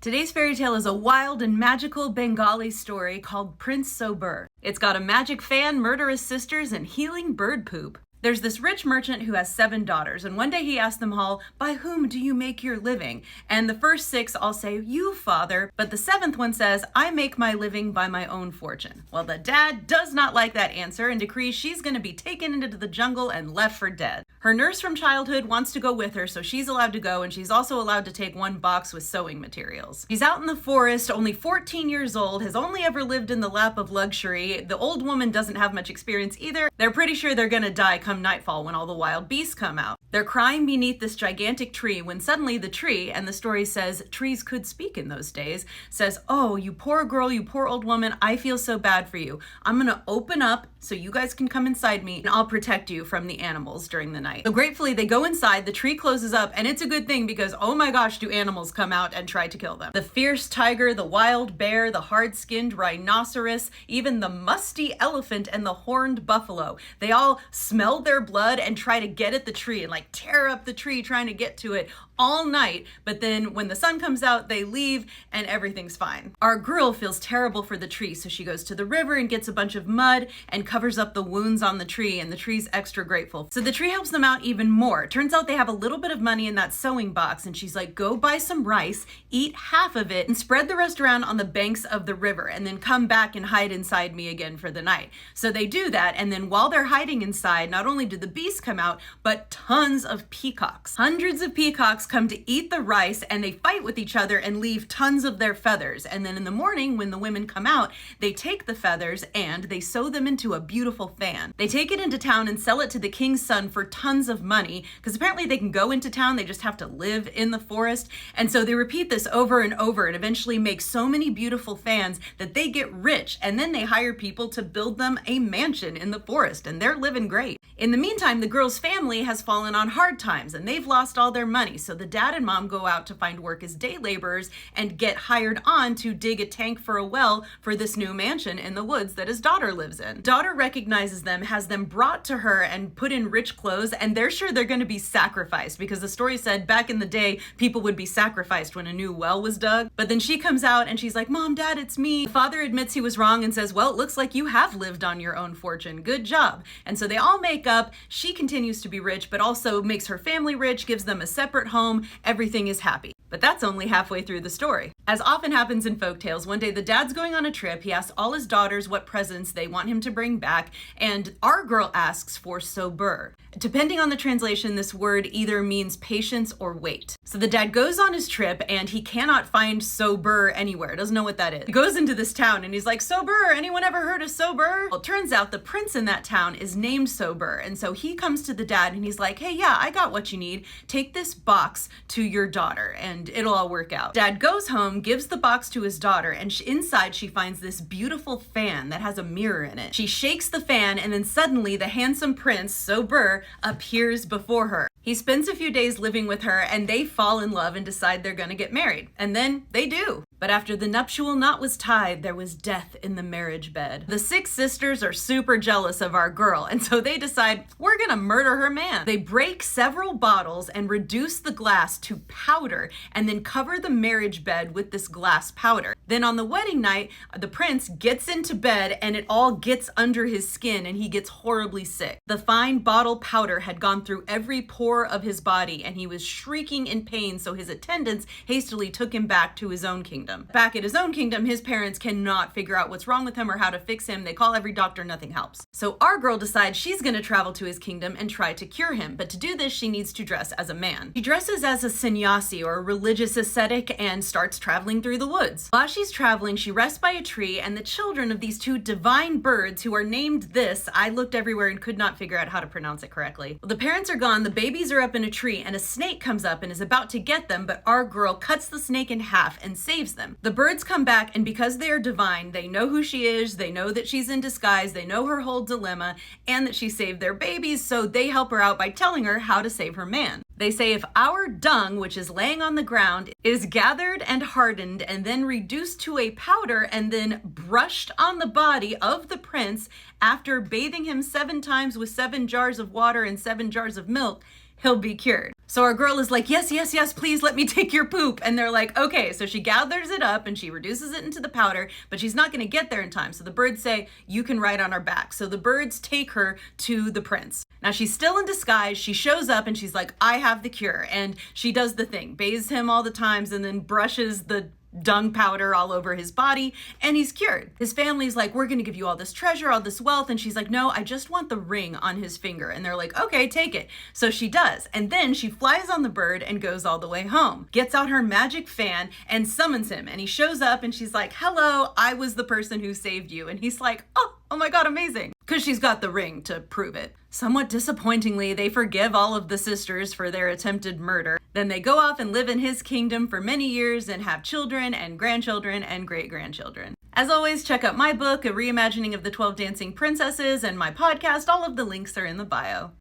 Today's fairy tale is a wild and magical Bengali story called Prince Sobur. It's got a magic fan, murderous sisters, and healing bird poop. There's this rich merchant who has 7 daughters, and one day he asks them all, "By whom do you make your living?" And the first 6 all say, "You, father," but the 7th one says, "I make my living by my own fortune." Well, the dad does not like that answer and decrees she's going to be taken into the jungle and left for dead. Her nurse from childhood wants to go with her, so she's allowed to go, and she's also allowed to take 1 box with sewing materials. She's out in the forest, only 14 years old, has only ever lived in the lap of luxury. The old woman doesn't have much experience either. They're pretty sure they're gonna die come nightfall when all the wild beasts come out. They're crying beneath this gigantic tree when suddenly the tree, and the story says trees could speak in those days, says, "Oh, you poor girl, you poor old woman, I feel so bad for you. I'm gonna open up so you guys can come inside me and I'll protect you from the animals during the night." So gratefully they go inside, the tree closes up, and it's a good thing because oh my gosh, do animals come out and try to kill them. The fierce tiger, the wild bear, the hard-skinned rhinoceros, even the musty elephant and the horned buffalo. They all smell their blood and try to get at the tree and tear up the tree trying to get to it all night, but then when the sun comes out, they leave and everything's fine. Our girl feels terrible for the tree, so she goes to the river and gets a bunch of mud and covers up the wounds on the tree, and the tree's extra grateful. So the tree helps them out even more. Turns out they have a little bit of money in that sewing box, and she's like, "Go buy some rice, eat half of it, and spread the rest around on the banks of the river, and then come back and hide inside me again for the night." So they do that, and then while they're hiding inside, not only do the beasts come out, but tons of peacocks. Hundreds of peacocks come to eat the rice, and they fight with each other and leave tons of their feathers. And then in the morning, when the women come out, they take the feathers and they sew them into a beautiful fan. They take it into town and sell it to the king's son for tons of money, because apparently they can go into town, they just have to live in the forest. And so they repeat this over and over and eventually make so many beautiful fans that they get rich, and then they hire people to build them a mansion in the forest, and they're living great. In the meantime, the girl's family has fallen on hard times and they've lost all their money, so the dad and mom go out to find work as day laborers and get hired on to dig a tank for a well for this new mansion in the woods that his daughter lives in. Daughter recognizes them, has them brought to her and put in rich clothes, and they're sure they're going to be sacrificed because the story said back in the day people would be sacrificed when a new well was dug. But then she comes out and she's like, "Mom, Dad, it's me." The father admits he was wrong and says, "Well, it looks like you have lived on your own fortune. Good job." And so they all make up. She continues to be rich, but also makes her family rich, gives them a separate home. Everything is happy. But that's only halfway through the story. As often happens in folktales, one day the dad's going on a trip. He asks all his daughters what presents they want him to bring back, and our girl asks for Sobur. Depending on the translation, this word either means patience or wait. So the dad goes on his trip and he cannot find Sobur anywhere. Doesn't know what that is. He goes into this town and he's like, "Sobur, anyone ever heard of Sobur?" Well, it turns out the prince in that town is named Sobur, and so he comes to the dad and he's like, "Hey, yeah, I got what you need. Take this box to your daughter and it'll all work out." Dad goes home, gives the box to his daughter, and inside she finds this beautiful fan that has a mirror in it. She shakes the fan, and then suddenly the handsome prince, Sobur, appears before her. He spends a few days living with her, and they fall in love and decide they're gonna get married. And then they do. But after the nuptial knot was tied, there was death in the marriage bed. The 6 sisters are super jealous of our girl, and so they decide, we're gonna murder her man. They break several bottles and reduce the glass to powder, and then cover the marriage bed with this glass powder. Then on the wedding night, the prince gets into bed and it all gets under his skin and he gets horribly sick. The fine bottle powder had gone through every pore of his body and he was shrieking in pain, so his attendants hastily took him back to his own kingdom. Back at his own kingdom, his parents cannot figure out what's wrong with him or how to fix him. They call every doctor, nothing helps. So our girl decides she's gonna travel to his kingdom and try to cure him, but to do this she needs to dress as a man. She dresses as a sannyasi or a religious ascetic and starts traveling through the woods. While she's traveling, she rests by a tree, and the children of these 2 divine birds who are named this, I looked everywhere and could not figure out how to pronounce it correctly. Well, the parents are gone, the babies are up in a tree, and a snake comes up and is about to get them, but our girl cuts the snake in half and saves them. The birds come back, and because they are divine, they know who she is, they know that she's in disguise, they know her whole dilemma, and that she saved their babies, so they help her out by telling her how to save her man. They say if our dung, which is laying on the ground, is gathered and hardened and then reduced to a powder and then brushed on the body of the prince after bathing him 7 times with 7 jars of water and 7 jars of milk, he'll be cured. So our girl is like, yes, yes, yes, please let me take your poop. And they're like, okay. So she gathers it up and she reduces it into the powder, but she's not going to get there in time. So the birds say, you can ride on our back. So the birds take her to the prince. Now she's still in disguise. She shows up and she's like, I have the cure. And she does the thing, bathes him all the times and then brushes the dung powder all over his body, and he's cured. His family's like, we're gonna give you all this treasure, all this wealth, and she's like, no, I just want the ring on his finger. And they're like, okay, take it. So she does, and then she flies on the bird and goes all the way home, gets out her magic fan and summons him, and he shows up and she's like, hello, I was the person who saved you. And he's like, oh my god, amazing, because she's got the ring to prove it. Somewhat disappointingly, they forgive all of the sisters for their attempted murder. Then they go off and live in his kingdom for many years and have children and grandchildren and great-grandchildren. As always, check out my book, A Reimagining of the 12 Dancing Princesses, and my podcast. All of the links are in the bio.